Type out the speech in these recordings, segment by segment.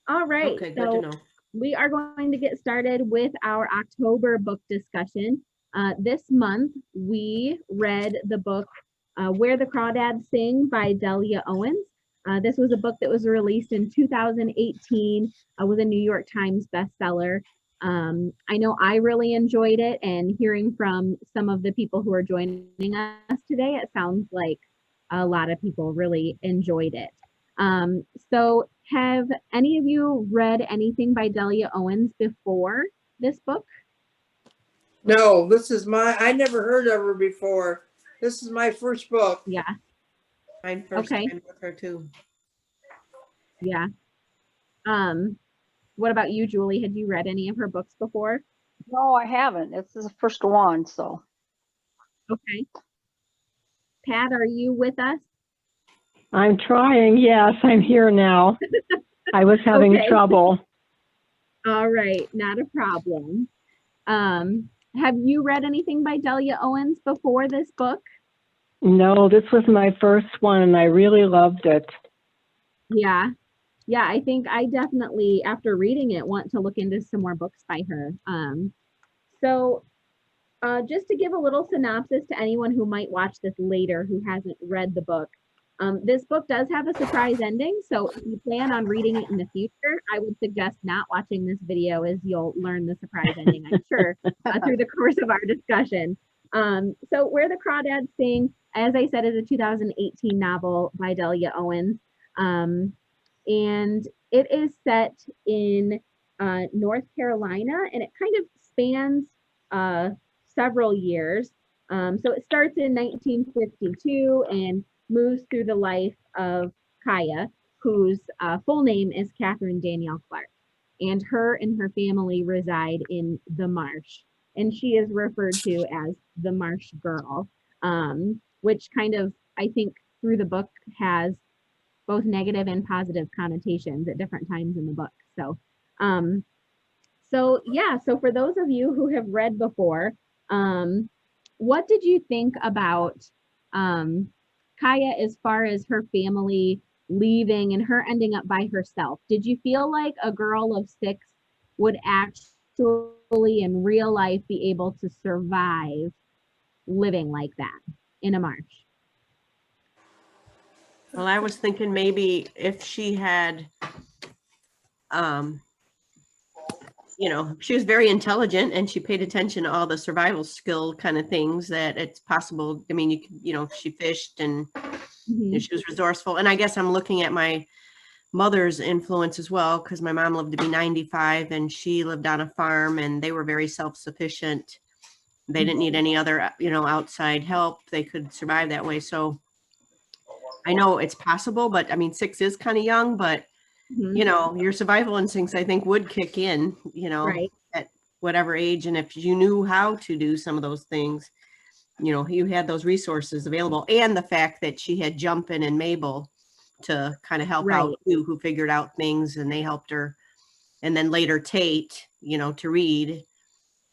All right, Okay, good to know. we are going to get started with our October book discussion. This month, we read the book Where the Crawdads Sing by Delia Owens. This was a book that was released in 2018, was a New York Times bestseller. I know I really enjoyed it, and hearing from some of the people who are joining us today, it sounds like a lot of people really enjoyed it. So have any of you read anything by Delia Owens before this book? No, I never heard of her before. This is my first book. Yeah. Mine first Okay. time with her too. Yeah. What about you, Julie? Had you read any of her books before? No, I haven't. This is the first one, so. Okay. Pat, are you with us? I'm trying. Yes, I'm here now. I was having Okay. trouble. All right, not a problem. Have you read anything by Delia Owens before this book? No, this was my first one and I really loved it. Yeah. Yeah, I think I definitely, after reading it, want to look into some more books by her. Just to give a little synopsis to anyone who might watch this later who hasn't read the book, this book does have a surprise ending, so if you plan on reading it in the future, I would suggest not watching this video, as you'll learn the surprise ending, I'm sure, through the course of our discussion. So Where the Crawdads Sing, as I said, is a 2018 novel by Delia Owens. And it is set in North Carolina, and it kind of spans several years. So it starts in 1952 and moves through the life of Kaya, whose full name is Catherine Danielle Clark. And her and her family reside in the Marsh. And she is referred to as the Marsh Girl, which kind of, I think, through the book has both negative and positive connotations at different times in the book. So for those of you who have read before, what did you think about Kaya as far as her family leaving and her ending up by herself? Did you feel like a girl of 6 would actually in real life be able to survive living like that in a marsh? Well, I was thinking maybe if she had, she was very intelligent and she paid attention to all the survival skill kind of things that it's possible. I mean, she fished and she was resourceful. And I guess I'm looking at my mother's influence as well, because my mom lived to be 95 and she lived on a farm and they were very self-sufficient. They didn't need any other, outside help. They could survive that way. So I know it's possible, but I mean, 6 is kind of young, but your survival instincts, I think, would kick in, Right. at whatever age. And if you knew how to do some of those things, you had those resources available. And the fact that she had Jumpin' and Mabel to kind of help out too, who figured out things and they helped her. And then later Tate, to read.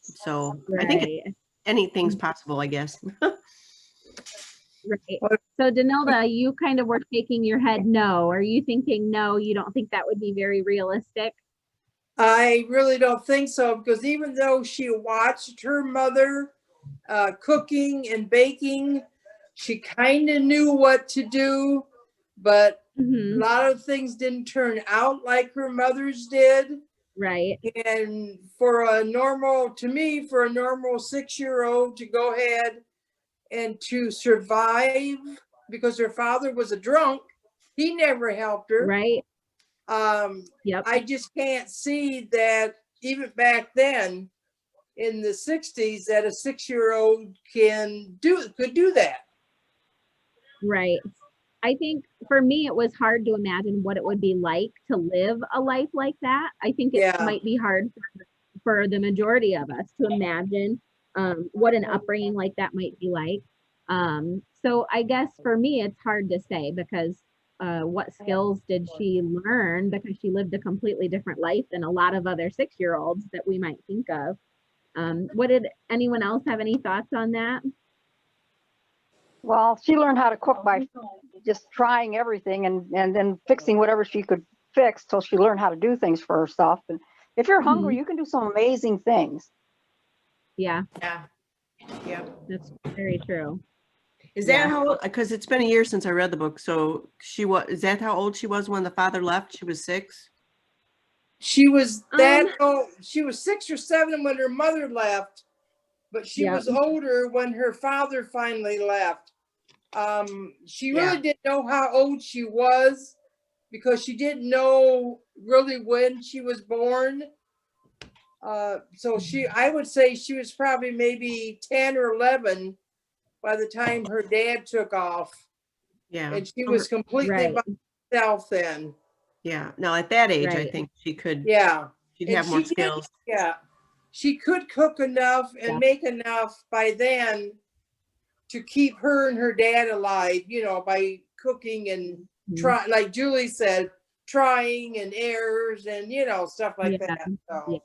So I think anything's possible, I guess. Right. So Denilda, you kind of were shaking your head no. Are you thinking no, you don't think that would be very realistic? I really don't think so, because even though she watched her mother cooking and baking, she kind of knew what to do, but a lot of things didn't turn out like her mother's did. Right. And for a normal 6-year-old to go ahead and to survive, because her father was a drunk, he never helped her. Right. I just can't see that even back then in the 60s that a 6-year-old could do that. Right. I think for me, it was hard to imagine what it would be like to live a life like that. I think it might be hard for the majority of us to imagine what an upbringing like that might be like. So I guess for me, it's hard to say, because what skills did she learn? Because she lived a completely different life than a lot of other 6-year-olds that we might think of. What did anyone else have any thoughts on that? Well, she learned how to cook by just trying everything and then fixing whatever she could fixed till she learned how to do things for herself. And if you're hungry, Mhm. you can do some amazing things. Yeah, Yeah. Yeah. that's very true. Is that Yeah. how, because it's been a year since I read the book. So is that how old she was when the father left? She was 6? She was Um, she was 6 or 7 when her mother left, but she Yep. was older when her father finally left. She really Yeah. didn't know how old she was because she didn't know really when she was born. So I would say she was probably maybe 10 or 11 by the time her dad took off, Yeah. and she was completely right, by herself then. Yeah. Now at that age, I right. think she'd Yeah. have And more she did, skills. yeah. She could cook enough and Yeah. make enough by then to keep her and her dad alive, by cooking and Mhm. like Julie said, trying and errors and, stuff like Yeah, that. So, yeah.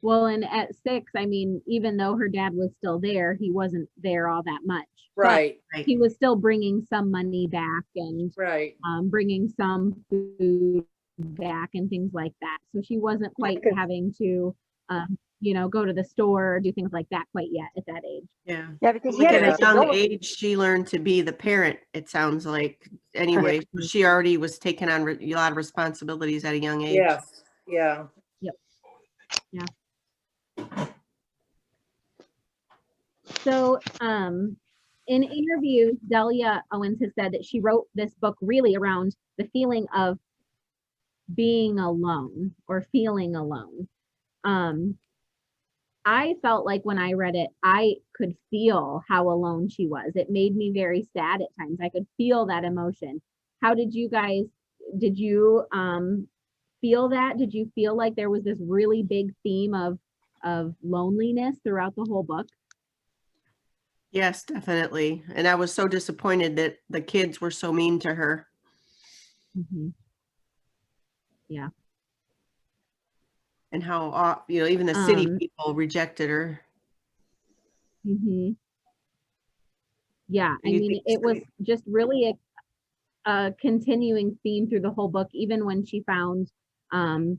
Well, and at 6, I mean, even though her dad was still there, he wasn't there all that much. But right, he was still bringing some money back and right. bringing some food back and things like that. So she wasn't quite having to, go to the store or do things like that quite yet at that age. Yeah. Yeah, because he Like had at a a young disability. age, she learned to be the parent, it sounds like. Anyway, she already was taking on a lot of responsibilities at a young age. Yes, yeah. Yep. Yeah. So, in interviews, Delia Owens has said that she wrote this book really around the feeling of being alone or feeling alone. I felt like when I read it, I could feel how alone she was. It made me very sad at times. I could feel that emotion. How did you guys, did you feel that? Did you feel like there was this really big theme of loneliness throughout the whole book? Yes, definitely. And I was so disappointed that the kids were so mean to her. Mhm. Yeah. And how, even the city Um, people rejected her. mhm. Yeah, Do I you mean, think it was just really a continuing theme through the whole book, even when she found Tate,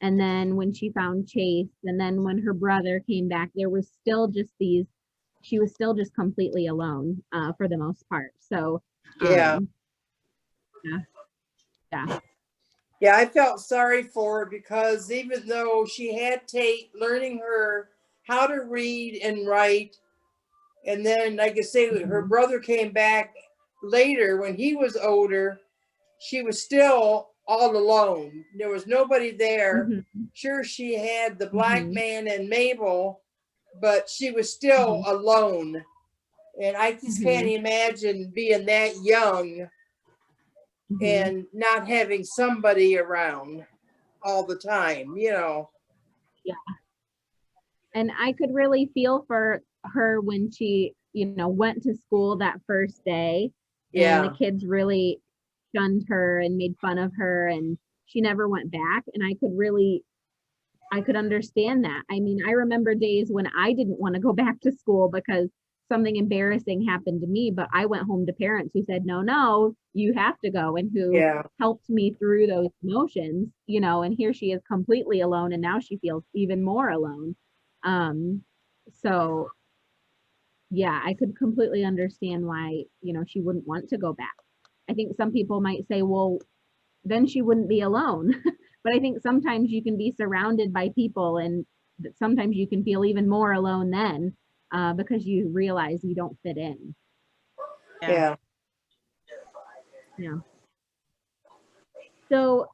and then when she found Chase, and then when her brother came back, there was still just she was still just completely alone for the most part. So Yeah. yeah, yeah. Yeah, I felt sorry for her because even though she had Tate learning her how to read and write, and then, like I say, her Mhm. brother came back later when he was older, she was still all alone. There was nobody there. Mhm. Sure, she had the black Mhm. man and Mabel, but she was still Mhm. alone. And I just can't Mhm. imagine being that young Mhm. and not having somebody around all the time. Yeah. And I could really feel for her when she, went to school that first day and the Yeah. kids really shunned her and made fun of her and she never went back. And I could understand that. I mean, I remember days when I didn't want to go back to school because something embarrassing happened to me, but I went home to parents who said, no, you have to go, and who Yeah. helped me through those emotions, and here she is completely alone and now she feels even more alone. So yeah, I could completely understand why, she wouldn't want to go back. I think some people might say, well, then she wouldn't be alone. But I think sometimes you can be surrounded by people and sometimes you can feel even more alone then because you realize you don't fit in. Yeah. Yeah. So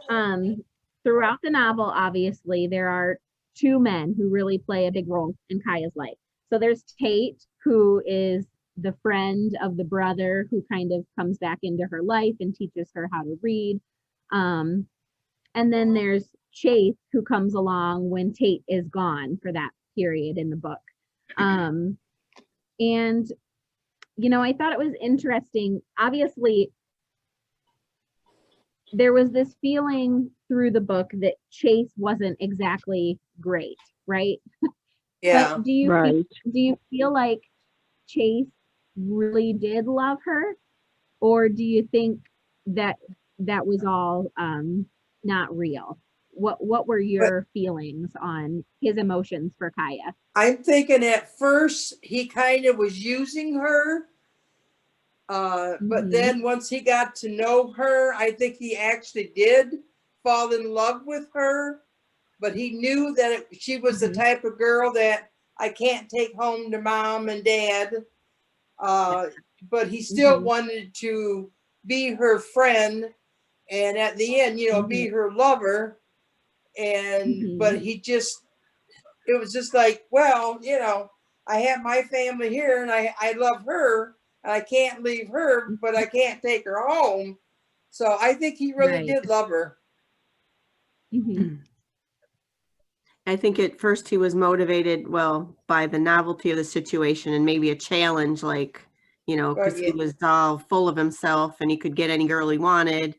throughout the novel, obviously, there are 2 men who really play a big role in Kaya's life. So there's Tate, who is the friend of the brother who kind of comes back into her life and teaches her how to read. And then there's Chase, who comes along when Tate is gone for that period in the book. And, I thought it was interesting. Obviously, there was this feeling through the book that Chase wasn't exactly great, right? Yeah. But do you Right. feel like Chase really did love her? Or do you think that was all not real. What were your feelings on his emotions for Kaya? I'm thinking at first he kind of was using her. But then once he got to know her, I think he actually did fall in love with her. But he knew that she was the type of girl that I can't take home to mom and dad. But he still wanted to be her friend, and at the end, be her lover. And but it was just like, well, I have my family here, and I love her, and I can't leave her, but I can't take her home. So I think he really did love her. I think at first he was motivated, well, by the novelty of the situation and maybe a challenge, like, because he was all full of himself and he could get any girl he wanted.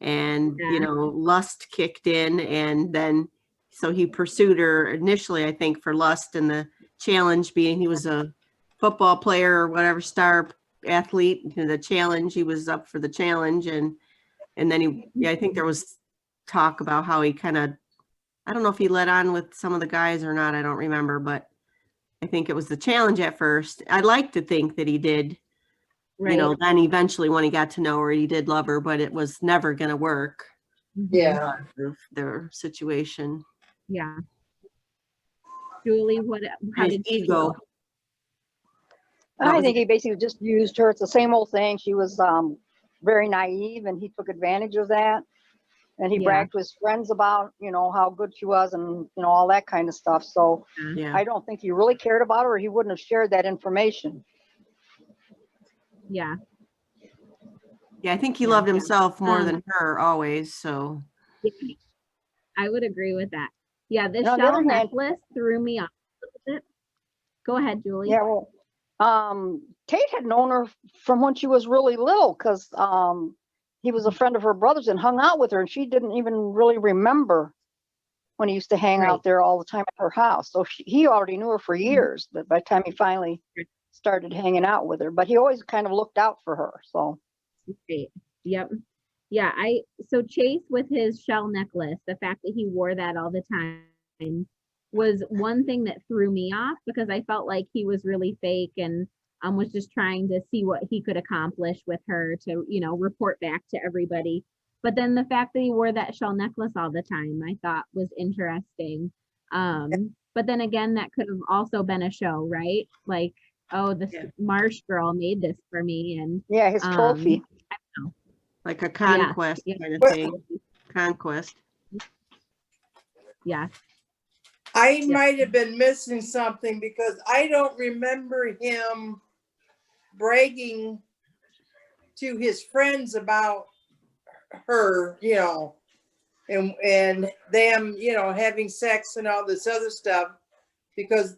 And, lust kicked in. And then, so he pursued her initially, I think, for lust, and the challenge being he was a football player or whatever, star athlete. The challenge, he was up for the challenge. And then I think there was talk about how he kind of, I don't know if he let on with some of the guys or not. I don't remember, but I think it was the challenge at first. I'd like to think that he did, then eventually when he got to know her, he did love her, but it was never going to work. Yeah. Their situation. Yeah. Julie, how did you ego? I think he basically just used her. It's the same old thing. She was very naive, and he took advantage of that. And he bragged to his friends about, how good she was and, all that kind of stuff. So I don't think he really cared about her, or he wouldn't have shared that information. Yeah. Yeah, I think he loved himself more than her always. So I would agree with that. Yeah, the shell necklace threw me off a little bit. Go ahead, Julie. Yeah, well, Tate had known her from when she was really little, because he was a friend of her brother's and hung out with her, and she didn't even really remember when he used to hang out there all the time at her house. So he already knew her for years, but by the time he finally started hanging out with her, but he always kind of looked out for her. So yep. Yeah, so Chase with his shell necklace, the fact that he wore that all the time was one thing that threw me off, because I felt like he was really fake and was just trying to see what he could accomplish with her to, report back to everybody. But then the fact that he wore that shell necklace all the time, I thought was interesting. But then again, that could have also been a show, right? Like, oh, this Marsh Girl made this for me. And his trophy. I don't know. Like a conquest kind of thing. Conquest. Yeah. I might have been missing something, because I don't remember him bragging to his friends about her, and them, having sex and all this other stuff, because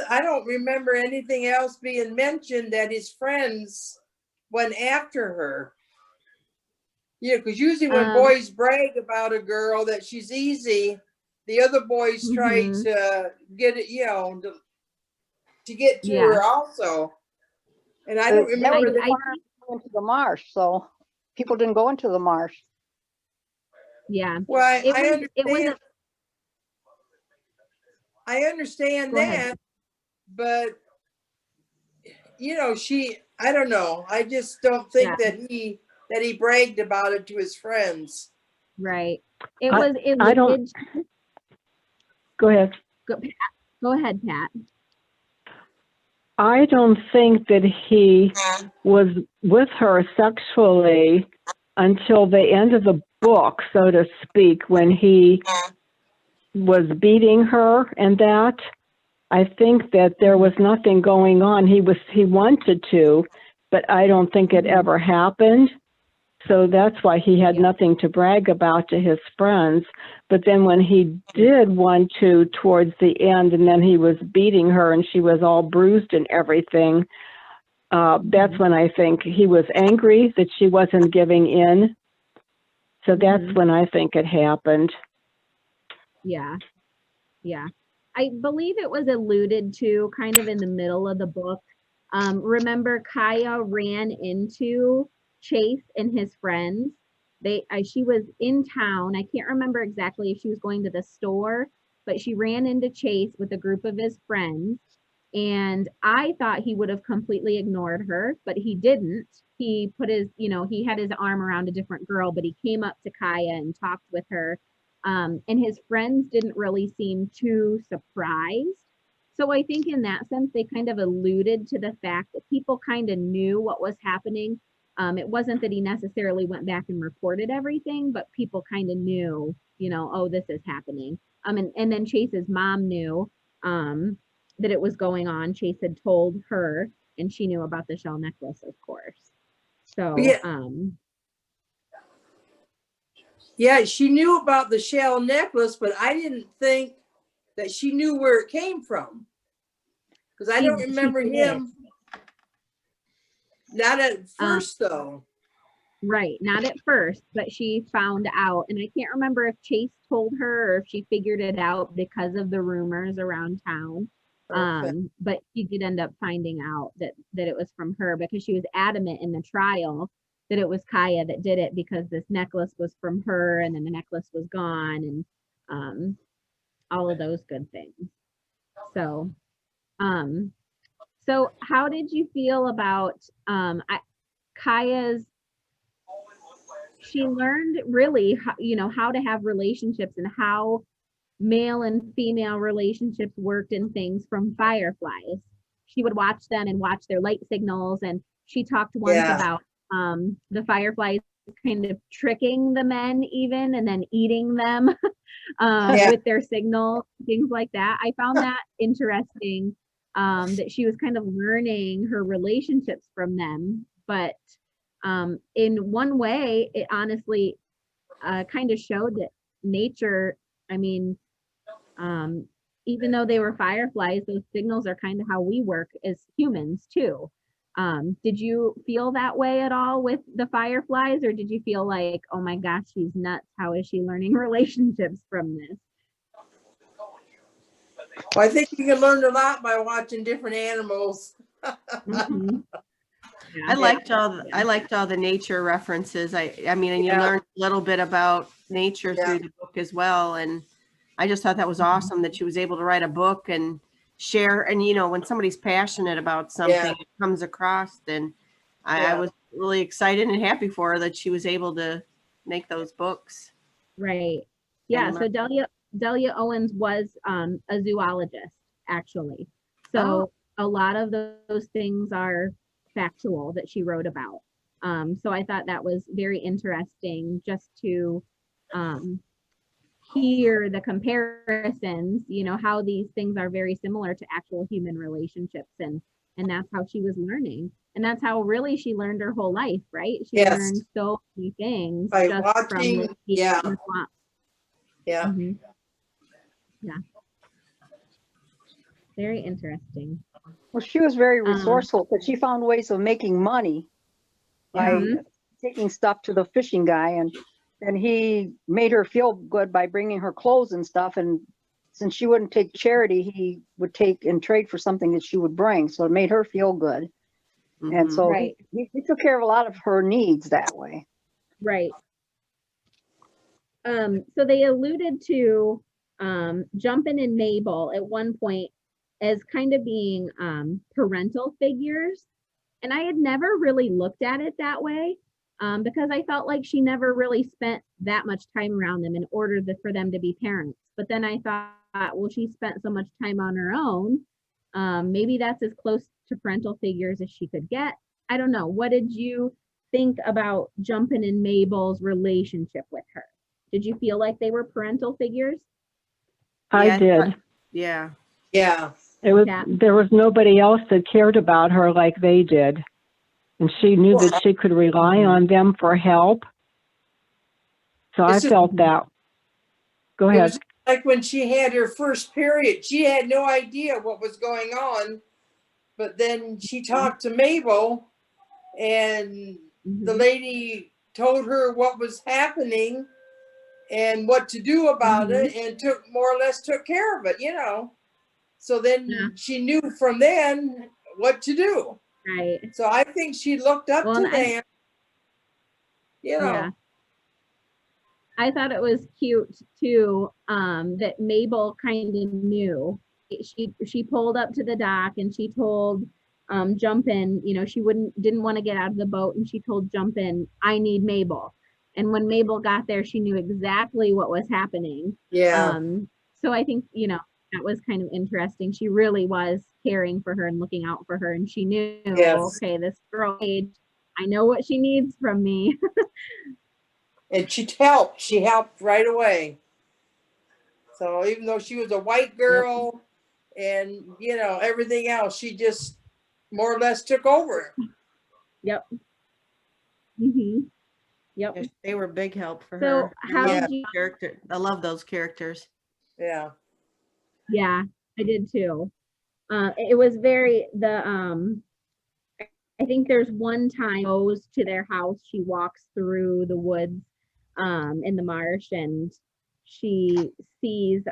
I don't remember anything else being mentioned that his friends went after her. Because usually when boys brag about a girl that she's easy, the other boys try to get it, to get to her also. And I don't remember that. I into the marsh, so people didn't go into the marsh. Yeah. Well, I understand that, but I don't know. I just don't think that he bragged about it to his friends. Right. Go ahead. Go ahead, Pat. I don't think that he was with her sexually until the end of the book, so to speak, when he was beating her and that. I think that there was nothing going on. He wanted to, but I don't think it ever happened. So that's why he had nothing to brag about to his friends. But then when he did want to towards the end, and then he was beating her and she was all bruised and everything, that's when I think he was angry that she wasn't giving in. So that's when I think it happened. Yeah. Yeah. I believe it was alluded to kind of in the middle of the book. Remember, Kaya ran into Chase and his friends. She was in town. I can't remember exactly if she was going to the store, but she ran into Chase with a group of his friends. And I thought he would have completely ignored her, but he didn't. He put his, he had his arm around a different girl, but he came up to Kaya and talked with her. And his friends didn't really seem too surprised. So I think in that sense, they kind of alluded to the fact that people kind of knew what was happening. It wasn't that he necessarily went back and reported everything, but people kind of knew, oh, this is happening. And then Chase's mom knew that it was going on. Chase had told her, and she knew about the shell necklace, of course. So, yeah, she knew about the shell necklace, but I didn't think that she knew where it came from. Because I don't remember him. Not at first, though. Right, not at first, but she found out. And I can't remember if Chase told her or if she figured it out because of the rumors around town. Okay. But she did end up finding out that it was from her, because she was adamant in the trial that it was Kaya that did it, because this necklace was from her and then the necklace was gone, and all of those good things. So how did you feel about Kaya's, she learned really how to have relationships and how male and female relationships worked and things from fireflies. She would watch them and watch their light signals, and she talked once about the fireflies kind of tricking the men even, and then eating them with their signal, things like that. I found that interesting, that she was kind of learning her relationships from them. But in one way, it honestly kind of showed that nature, even though they were fireflies, those signals are kind of how we work as humans too. Did you feel that way at all with the fireflies, or did you feel like, oh my gosh, she's nuts, how is she learning relationships from this? Well, I think you can learn a lot by watching different animals. Mm-hmm. Yeah. I liked all the nature references. And you learned a little bit about nature through the book as well. And I just thought that was awesome that she was able to write a book and share. And when somebody's passionate about something, it comes across. Then I was really excited and happy for her that she was able to make those books. Right. Yeah. So Delia Owens was a zoologist, actually. So a lot of those things are factual that she wrote about. So I thought that was very interesting, just to hear the comparisons, how these things are very similar to actual human relationships, and that's how she was learning, and that's how really she learned her whole life, right? She learned so many things by just watching. from the swamp. Mm-hmm. Yeah, very interesting. Well, she was very resourceful, because she found ways of making money by taking stuff to the fishing guy, and he made her feel good by bringing her clothes and stuff. And since she wouldn't take charity, he would take and trade for something that she would bring. So it made her feel good. Mm-hmm. And so he took care of a lot of her needs that way. Right. So they alluded to Jumpin' and Mabel at one point as kind of being parental figures. And I had never really looked at it that way, because I felt like she never really spent that much time around them in order for them to be parents. But then I thought, well, she spent so much time on her own. Maybe that's as close to parental figures as she could get. I don't know. What did you think about Jumpin' and Mabel's relationship with her? Did you feel like they were parental figures? I did. Yeah. There was nobody else that cared about her like they did. And she knew that she could rely on them for help. So I felt that. Go ahead. It was like when she had her first period, she had no idea what was going on. But then she talked to Mabel, and the lady told her what was happening and what to do about it, and more or less took care of it, So then she knew from then what to do. Right. So I think she looked up to them. you know. Yeah. I thought it was cute too, that Mabel kind of knew. She pulled up to the dock and she told Jumpin, you know, she didn't want to get out of the boat, and she told Jumpin, I need Mabel. And when Mabel got there, she knew exactly what was happening. Yeah. So I think, you know, that was kind of interesting. She really was caring for her and looking out for her, and she knew, Yes. okay, this girl, I know what she needs from me. And she helped right away. So even though she was a white girl and, you know, everything else, she just more or less took over. Yep. Mm-hmm. Yep. Yeah, they were a big help for So her. how Yeah. did you? I love those characters. Yeah. Yeah, I did too. It was very I think there's one time goes to their house. She walks through the woods, in the marsh, and she sees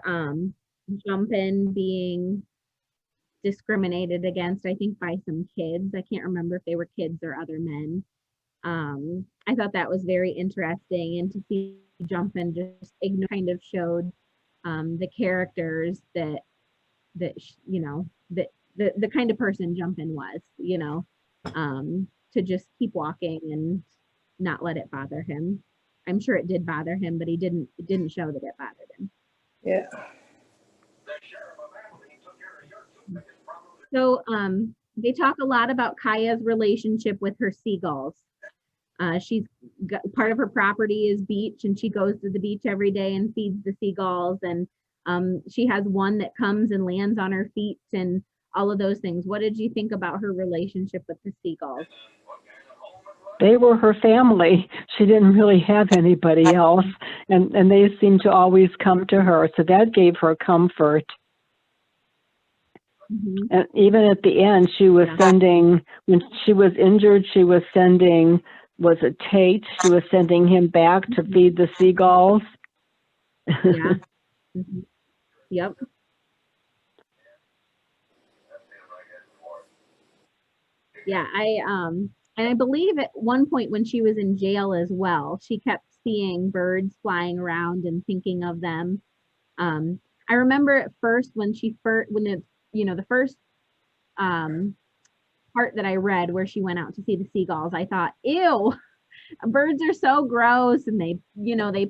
Jumpin being discriminated against, I think, by some kids. I can't remember if they were kids or other men. I thought that was very interesting, and to see Jumpin just kind of showed the characters that you know, that the kind of person Jumpin was, you know, to just keep walking and not let it bother him. I'm sure it did bother him, but it didn't show that it bothered him. Yeah. So they talk a lot about Kaya's relationship with her seagulls. Part of her property is beach, and she goes to the beach every day and feeds the seagulls, and she has one that comes and lands on her feet and all of those things. What did you think about her relationship with the seagulls? They were her family. She didn't really have anybody else, and they seemed to always come to her, so that gave her comfort. Mm-hmm. And even at the end, she was sending, when she was injured, she was sending, was it Tate? She was sending him back to feed the seagulls. Yeah. Mm-hmm. Yep. Yeah, and I believe at one point when she was in jail as well, she kept seeing birds flying around and thinking of them. I remember at first when the first part that I read where she went out to see the seagulls, I thought, ew, birds are so gross, and they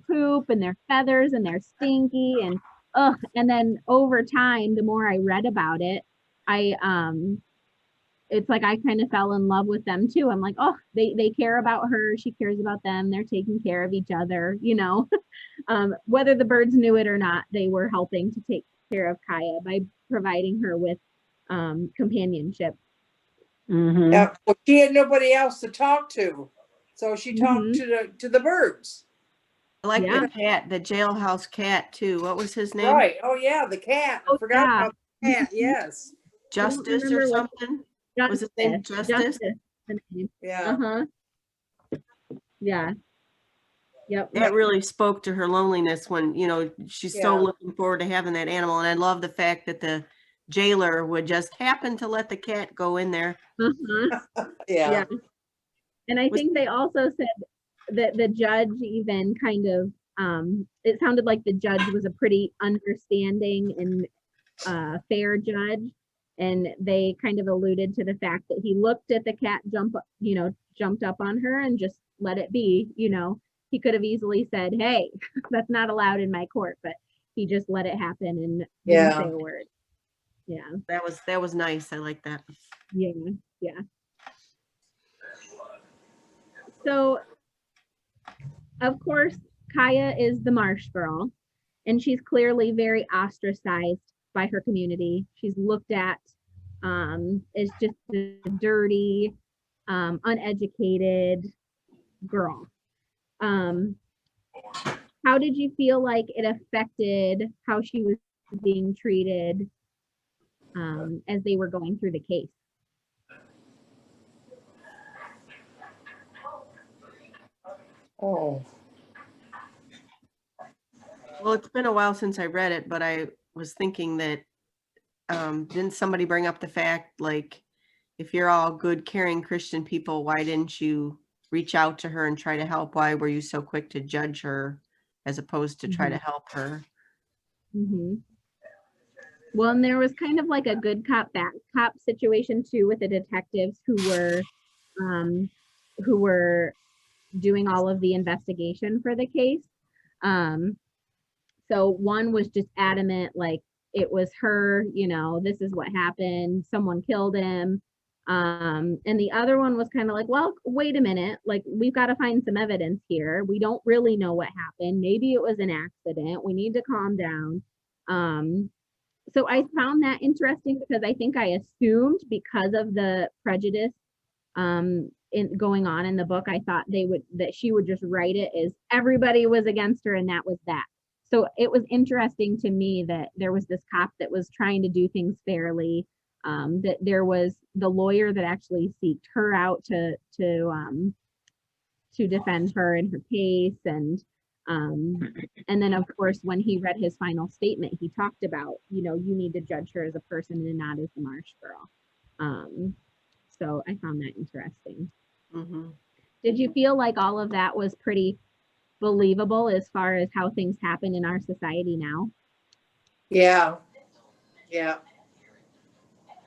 poop, and their feathers, and they're stinky, and ugh. And then over time, the more I read about it, it's like I kind of fell in love with them too. I'm like, oh, they care about her, she cares about them, they're taking care of each other, you know. Whether the birds knew it or not, they were helping to take care of Kaya by providing her with companionship. Mm-hmm. Yeah. Well, she had nobody else to talk to, so she talked to the birds. I like Yeah. the cat, the jailhouse cat too. What was his name? Right. Oh yeah, the cat. I forgot about the cat. Yes. Justice or something? Was his name Justice? The name. Yeah. Yeah. Yep. That really spoke to her loneliness when, you know, she's so looking forward to having that animal. And I love the fact that the jailer would just happen to let the cat go in there. Yeah. And I think they also said that the judge even kind of, it sounded like the judge was a pretty understanding and fair judge. And they kind of alluded to the fact that he looked at the cat jumped up on her and just let it be, you know. He could have easily said, hey, that's not allowed in my court, but he just let it happen and didn't say a word. Yeah. That was nice. I like that. Yeah. Yeah. So, of course, Kaya is the Marsh Girl, and she's clearly very ostracized by her community. She's looked at as just a dirty, uneducated girl. How did you feel like it affected how she was being treated as they were going through the case? Oh. Well, it's been a while since I read it, but I was thinking that didn't somebody bring up the fact, like, if you're all good, caring Christian people, why didn't you reach out to her and try to help? Why were you so quick to judge her as opposed to try to help her? Mm-hmm. Well, and there was kind of like a good cop, bad cop situation too with the detectives who were doing all of the investigation for the case. So one was just adamant, like it was her, you know, this is what happened, someone killed him. And the other one was kind of like, well, wait a minute, like we've got to find some evidence here. We don't really know what happened. Maybe it was an accident. We need to calm down. So I found that interesting because I think I assumed because of the prejudice in going on in the book, I thought that she would just write it as everybody was against her and that was that. So it was interesting to me that there was this cop that was trying to do things fairly, that there was the lawyer that actually seeked her out to defend her in her case, and then of course when he read his final statement, he talked about, you know, you need to judge her as a person and not as the Marsh Girl. So I found that interesting. Mm-hmm. Did you feel like all of that was pretty believable as far as how things happen in our society now? Yeah.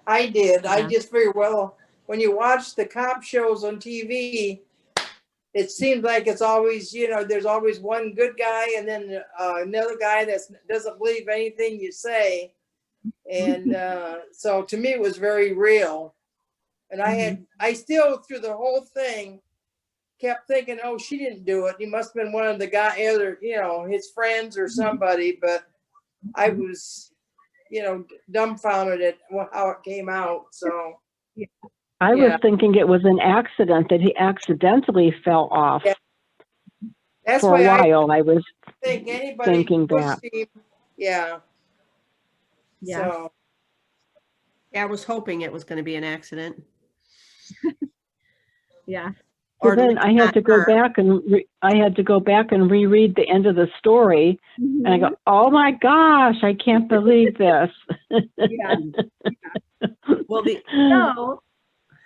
I did. I Yeah. just very well, when you watch the cop shows on TV, it seems like it's always, you know, there's always one good guy and then another guy that doesn't believe anything you say. And so to me, it was very real. And I still, through the whole thing, kept thinking, oh, she didn't do it. He must have been one of the guy, other, you know, his friends or somebody. But I was, you know, dumbfounded at how it came out. So I was thinking it was an accident, that he accidentally fell off. Yeah. That's For a why while. I was think anybody thinking pushed that. him. Yeah. So Yeah, I was hoping it was going to be an accident. Yeah. So Or at then least I had not to go her. back and reread the end of the story, and I go, oh my gosh, I can't believe this. Yeah. Well, So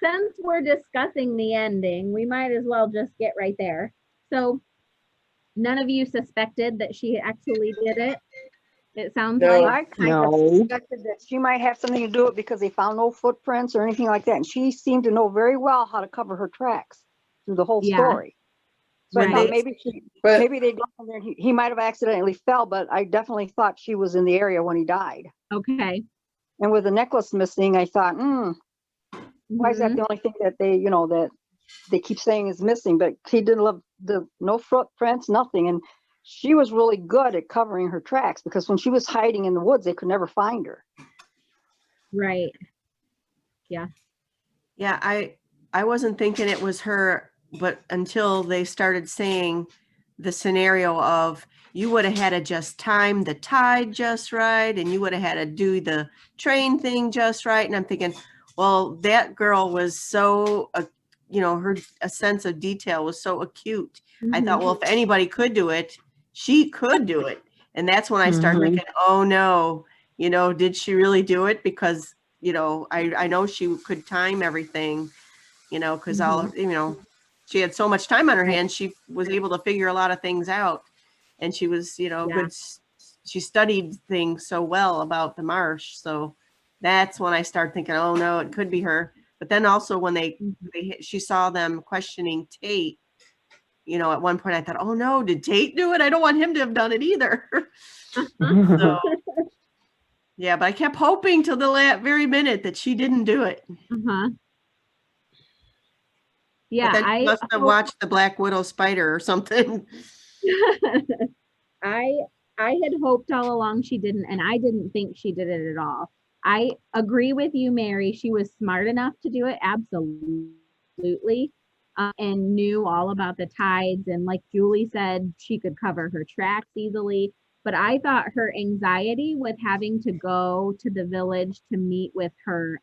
since we're discussing the ending, we might as well just get right there. So none of you suspected that she actually did it? It sounds No. like. I kind of suspected that she might have something to do it because they found no footprints or anything like that. And she seemed to know very well how to cover her tracks through the whole Yeah. story. So I Right. thought maybe But maybe they got from there. He might have accidentally fell, but I definitely thought she was in the area when he died. Okay. And with the necklace missing, I thought, why is that Mhm. the only thing that they, you know, that they keep saying is missing? But he didn't leave no footprints, nothing. And she was really good at covering her tracks because when she was hiding in the woods, they could never find her. Right. Yeah. yeah, I wasn't thinking it was her, but until they started saying the scenario of you would have had to just time the tide just right, and you would have had to do the train thing just right. And I'm thinking, well, that girl was so, you know, her a sense of detail was so acute. I thought, well, if anybody could do it, she could do it. And that's when I started thinking, oh no, you know, did she really do it? Because, you know, I know she could time everything, you know, because you know, she had so much time on her hands, she was able to figure a lot of things out. And she was, you know, good. She studied things so well about the marsh. So that's when I started thinking, oh no, it could be her. But then also when she saw them questioning Tate, you know, at one point I thought, oh no, did Tate do it? I don't want him to have done it either. So yeah, but I kept hoping till the very minute that she didn't do it. Yeah, but then she must have watched the Black Widow spider or something. I had hoped all along she didn't, and I didn't think she did it at all. I agree with you, Mary. She was smart enough to do it, absolutely, and knew all about the tides. And like Julie said, she could cover her tracks easily. But I thought her anxiety with having to go to the village to meet with her,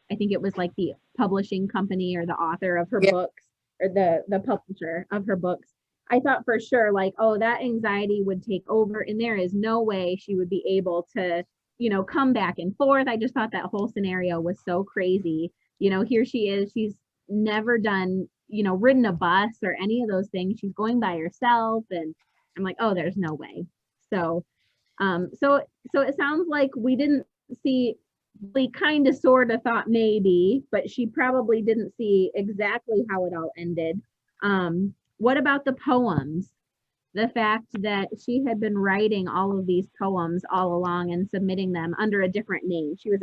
I think it was like the publishing company or the author of her books, or the publisher of her books. I thought for sure, like, oh, that anxiety would take over, and there is no way she would be able to, you know, come back and forth. I just thought that whole scenario was so crazy. You know, here she is, she's never done ridden a bus or any of those things. She's going by herself, and I'm like, oh, there's no way. So so it sounds like we didn't see, we kind of sort of thought maybe, but she probably didn't see exactly how it all ended. What about the poems? The fact that she had been writing all of these poems all along and submitting them under a different name. She was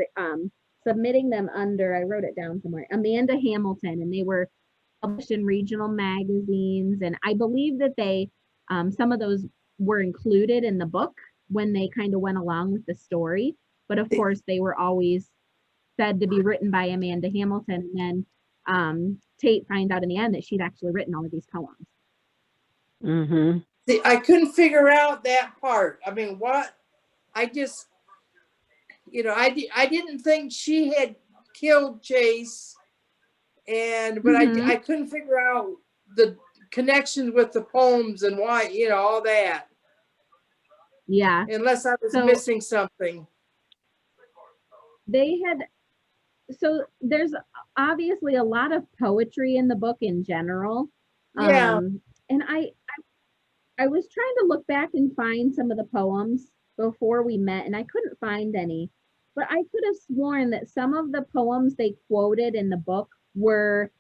submitting them under, I wrote it down somewhere, Amanda Hamilton, and they were published in regional magazines. And I believe that they, some of those were included in the book when they kind of went along with the story. But of course, they were always said to be written by Amanda Hamilton. And then Tate finds out in the end that she'd actually written all of these poems. Mm-hmm. See, I couldn't figure out that part. I mean, what? I just, I didn't think she had killed Chase, but I couldn't figure out the connections with the poems and why, all that. Yeah. Unless I was missing something. So there's obviously a lot of poetry in the book in general. Yeah. And I was trying to look back and find some of the poems before we met, and I couldn't find any. But I could have sworn that some of the poems they quoted in the book were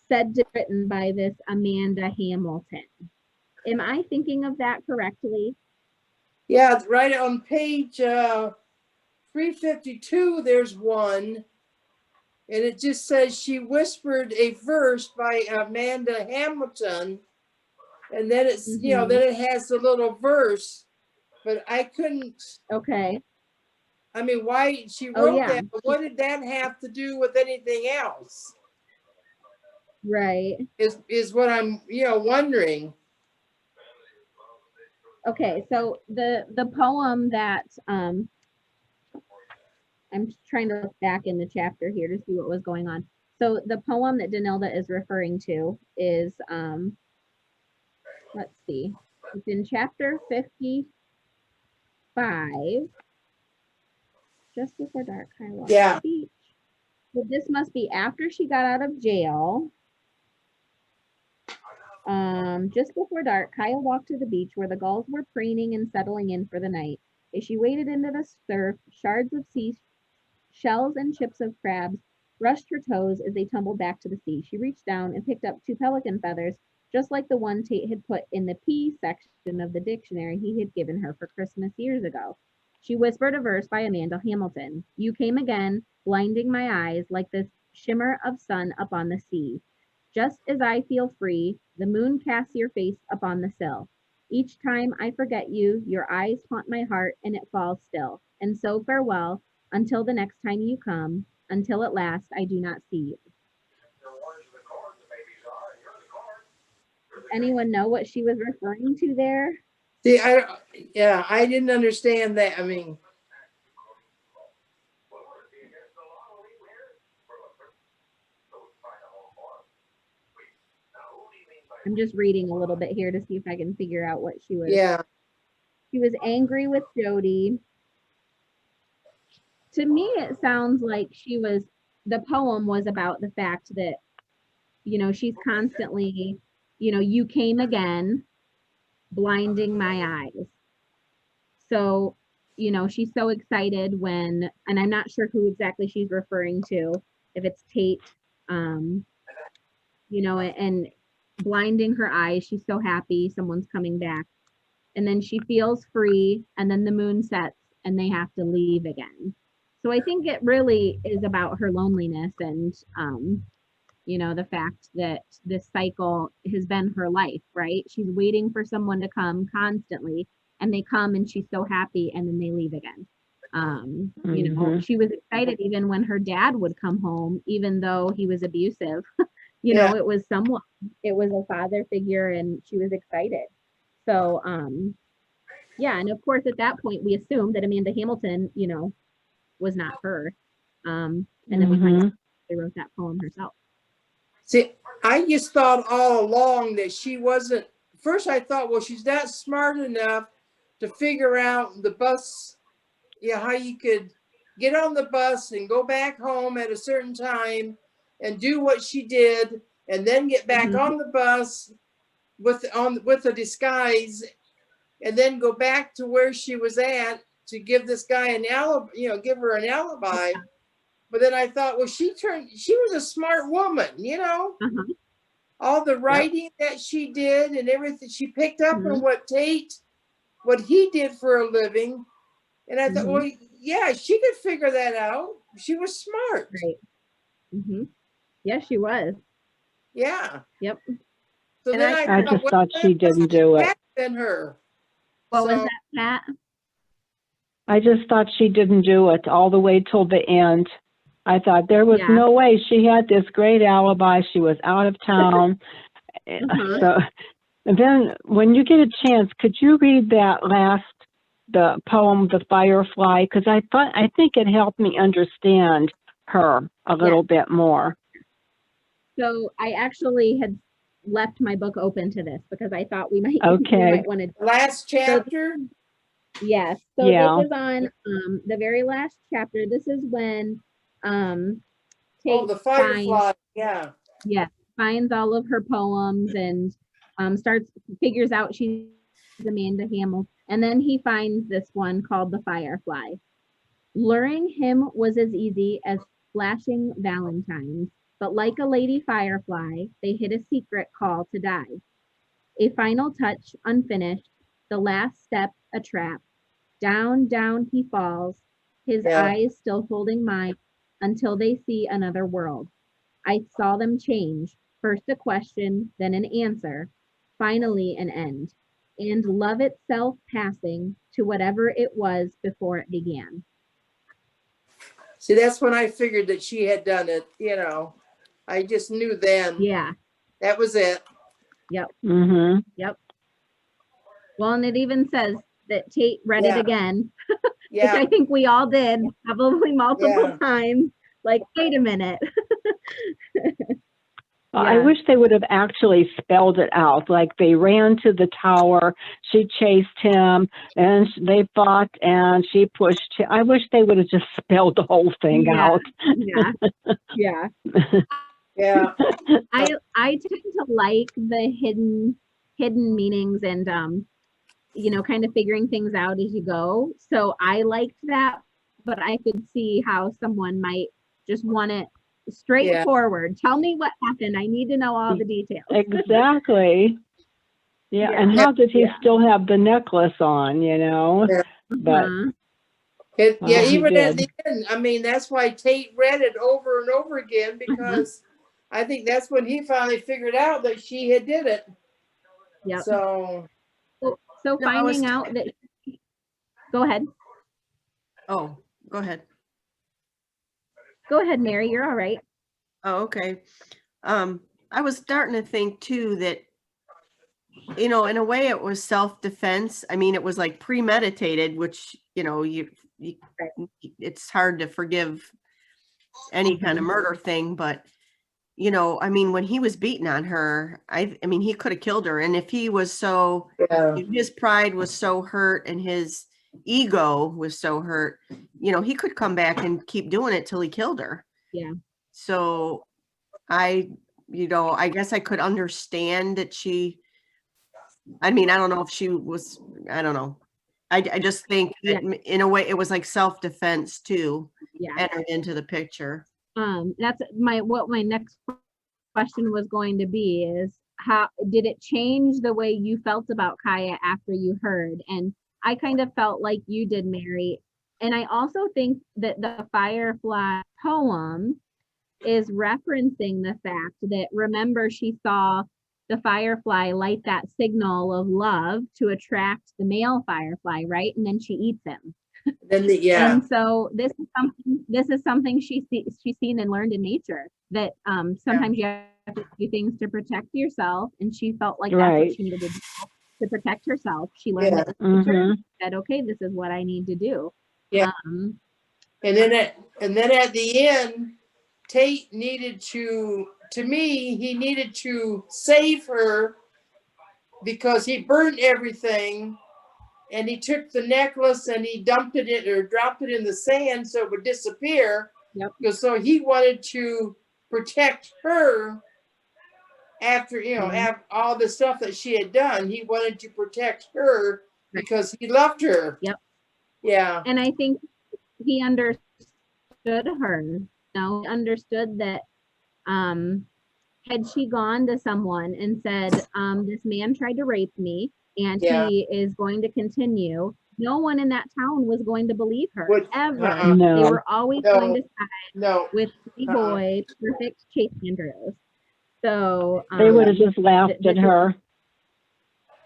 said to be written by this Amanda Hamilton. Am I thinking of that correctly? Yeah, right on page 352, there's one. And it just says she whispered a verse by Amanda Hamilton. And then it's, then it has the little verse, but I couldn't. Okay. I mean, why she wrote that, but what did that have to do with anything else? Right. Is what I'm, wondering. Okay, so the poem that I'm trying to look back in the chapter here to see what was going on. So the poem that Danilda is referring to is let's see, it's in chapter 55, just before dark. I walked to the beach. So this must be after she got out of jail. Just before dark, Kaya walked to the beach where the gulls were preening and settling in for the night. As she waded into the surf, shards of sea shells and chips of crabs brushed her toes as they tumbled back to the sea. She reached down and picked up 2 pelican feathers, just like the one Tate had put in the P section of the dictionary he had given her for Christmas years ago. She whispered a verse by Amanda Hamilton. You came again, blinding my eyes like the shimmer of sun upon the sea. Just as I feel free, the moon casts your face upon the sill. Each time I forget you, your eyes haunt my heart and it falls still. And so farewell, until the next time you come, until at last I do not see you. Anyone know what she was referring to there? See, I didn't understand that. I mean, I'm just reading a little bit here to see if I can figure out what she was. Yeah. She was angry with Jody. To me, it sounds like the poem was about the fact that, she's constantly, you came again, blinding my eyes. So, she's so excited and I'm not sure who exactly she's referring to, if it's Tate, and blinding her eyes. She's so happy someone's coming back. And then she feels free, and then the moon sets and they have to leave again. So I think it really is about her loneliness and, the fact that this cycle has been her life, right? She's waiting for someone to come constantly, and they come and she's so happy, and then they leave again. She was excited even when her dad would come home, even though he was abusive. It was someone, it was a father figure, and she was excited. So, and of course, at that point, we assumed that Amanda Hamilton, was not her. And then we find out she wrote that poem herself. See, I just thought all along that she wasn't. First, I thought, well, she's not smart enough to figure out the bus, how you could get on the bus and go back home at a certain time and do what she did and then get back Mhm. on the bus with a disguise, and then go back to where she was at to give this guy an alibi, give her an alibi. But then I thought, well, she was a smart woman, Uh-huh. all the writing that she did and everything. She picked up on Mhm. what he did for a living. And I thought, Mhm. well, yeah, she could figure that out. She was smart. Right. Mm-hmm. Yes, she was. Yeah. Yep. So And then I thought, just well, thought she didn't do it. had been her. What was So, that, Pat? I just thought she didn't do it all the way till the end. I thought there was Yeah. no way. She had this great alibi. She was out of town. Uh-huh. So, and then when you get a chance, could you read the poem, The Firefly? Because I think it helped me understand her a little bit more. So I actually had left my book open to this because I thought we might Okay. want to. last chapter. Yes. So Yeah. this is on the very last chapter. This is when Kate The Firefly. finds all of her poems and figures out she's Amanda Hamill. And then he finds this one called The Firefly. Luring him was as easy as flashing valentines, but like a lady firefly, they hid a secret call to die. A final touch unfinished, the last step a trap. Down, down he falls, his eyes still holding mine until they see another world. I saw them change, first a question, then an answer, finally an end, and love itself passing to whatever it was before it began. See, that's when I figured that she had done it. I just knew then. Yeah. That was it. Yep. Mm-hmm. Yep. Well, and it even says that Tate read it again, which I think we all did, probably multiple times. Like, wait a minute. I wish they would have actually spelled it out. Like they ran to the tower, she chased him, and they fought, and she pushed him. I wish they would have just spelled the whole thing out. Yeah. Yeah. I tend to like the hidden meanings and kind of figuring things out as you go. So I liked that, but I could see how someone might just want it straightforward. Tell me what happened. I need to know all the details. Exactly. Yeah. And how did he still have the necklace on, But even at the end, I mean, that's why Tate read it over and over again, because I think that's when he finally figured out that she had did it. Yeah. So finding out that. Go ahead. Oh, go ahead. Go ahead, Mary. You're all right. Oh, okay. I was starting to think too that, in a way it was self-defense. I mean, it was like premeditated, which, it's hard to forgive any kind of murder thing, but I mean, when he was beating on her, I mean, he could have killed her. And if he was his pride was so hurt and his ego was so hurt, he could come back and keep doing it till he killed her. Yeah. So I guess I could understand that I don't know if she was, I don't know. I just think that in a way it was like self-defense too, entered into the picture. That's what my next question was going to be is, how did it change the way you felt about Kaya after you heard? And I kind of felt like you did, Mary. And I also think that the Firefly poem is referencing the fact that, remember, she saw the firefly light that signal of love to attract the male firefly, right? And then she eats him. And so this is something she's seen and learned in nature, that sometimes you have to do things to protect yourself, and she felt like that's what she needed to do to protect herself. She learned that in nature, said, okay, this is what I need to do. And then at the end, Tate needed to me, he needed to save her because he burned everything, and he took the necklace and he dropped it in the sand so it would disappear. Yep. So he wanted to protect her after, you know, Mhm. after all the stuff that she had done, he wanted to protect her because he loved her. Yep. Yeah. And I think he understood her. You know, he understood that had she gone to someone and said, this man tried to rape me and Yeah. he is going to continue, no one in that town was going to believe her Would- ever. They No. were always going to side No. with the boy, perfect Chase Andrews. So They would have just laughed at her.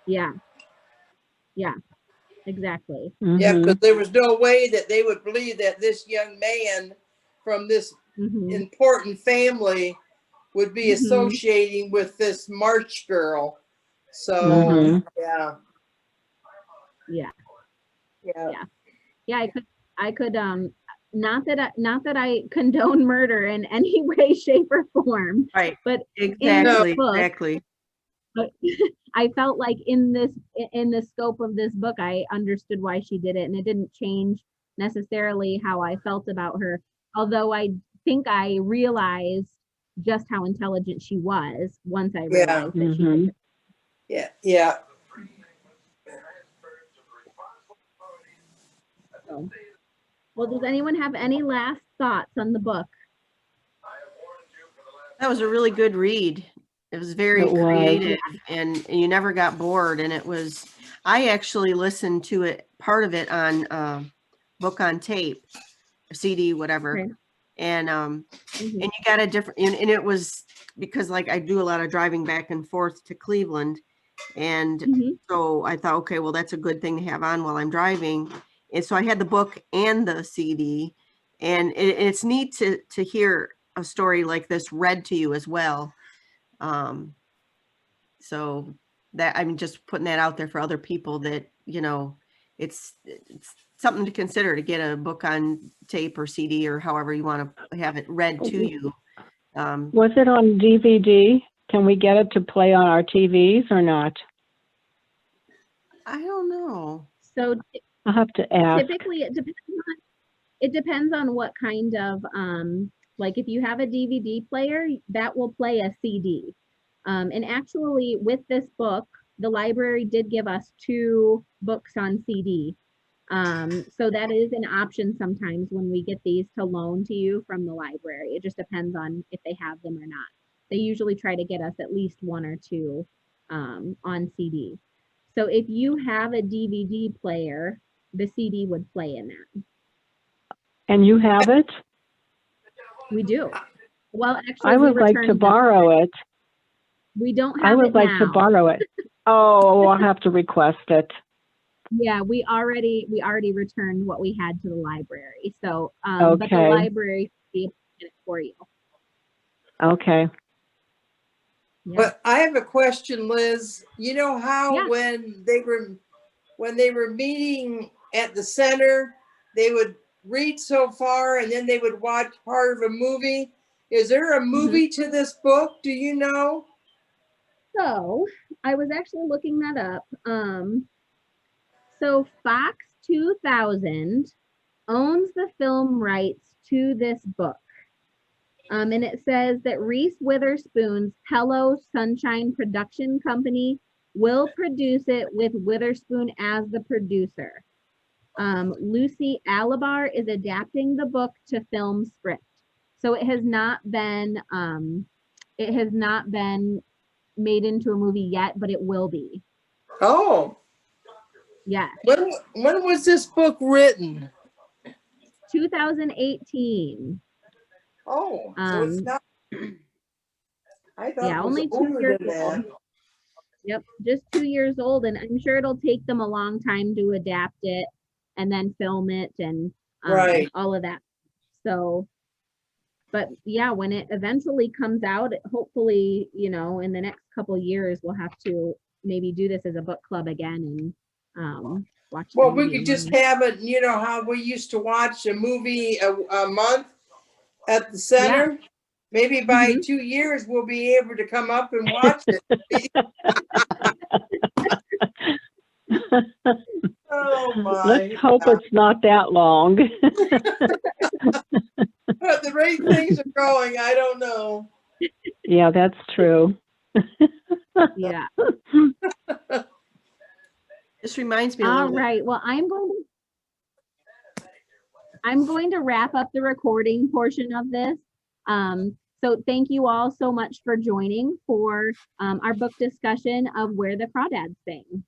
yeah, exactly. Yeah, Mhm. because there was no way that they would believe that this young man from this Mhm. important family would be Mhm. associating with this Marsh Girl. So Mhm. yeah. Yeah. Yeah. Yeah, I could not that I condone murder in any way, shape, or form, Right. but Exactly. book, Exactly. but I felt like in the scope of this book, I understood why she did it, and it didn't change necessarily how I felt about her. Although I think I realized just how intelligent she was once I realized that she Mhm. Yeah. Yeah. so. Well, does anyone have any last thoughts on the book? That was a really good read. It was very It was. creative and you never got bored. And it was, I actually listened to it, part of it on book on tape, CD, whatever. Okay. And Mhm. you got a different, and it was because like I do a lot of driving back and forth to Cleveland. And Mhm. so I thought, okay, well, that's a good thing to have on while I'm driving. And so I had the book and the CD, and it's neat to hear a story like this read to you as well. So that, I'm just putting that out there for other people that, you know, it's something to consider to get a book on tape or CD or however you want to have it read to you. Was it on DVD? Can we get it to play on our TVs or not? I don't know. So I'll have to ask. typically it depends on what kind of like if you have a DVD player, that will play a CD. And actually with this book, the library did give us 2 books on CD. So that is an option sometimes when we get these to loan to you from the library. It just depends on if they have them or not. They usually try to get us at least 1 or 2 on CD. So if you have a DVD player, the CD would play in that. And you have it? We do. Well, actually, I we would like to returned them. borrow it. We don't I have would it like to now. borrow it. Oh, I'll have to request it. Yeah, we already returned what we had to the library. So, but the Okay. library will be able to get it for you. Okay. Yeah. But I have a question, Liz. You know how Yeah. when they were meeting at the center, they would read so far and then they would watch part of a movie. Is there a movie to this book? Do you know? So I was actually looking that up. So Fox 2000 owns the film rights to this book. And it says that Reese Witherspoon's Hello Sunshine Production Company will produce it with Witherspoon as the producer. Lucy Alibar is adapting the book to film script. So it has not been made into a movie yet, but it will be. Oh, Yeah. when was this book written? 2018. Oh, so it's not. I thought Yeah, it was only 2 older years than that. old. Yep, just 2 years old, and I'm sure it'll take them a long time to adapt it and then film it and Right. all of that. So, but yeah, when it eventually comes out, hopefully, you know, in the next couple years, we'll have to maybe do this as a book club again and watch. Well, we could just have it, you know, how we used to watch a movie a month at the center. Yeah. Maybe by 2 years, we'll be able to come up and watch it. Oh my. Let's hope it's not that long. But the rate things are going, I don't know. Yeah, that's true. Yeah. This reminds me a All little bit. right. Well, I'm going to wrap up the recording portion of this. So thank you all so much for joining for our book discussion of Where the Crawdads Sing.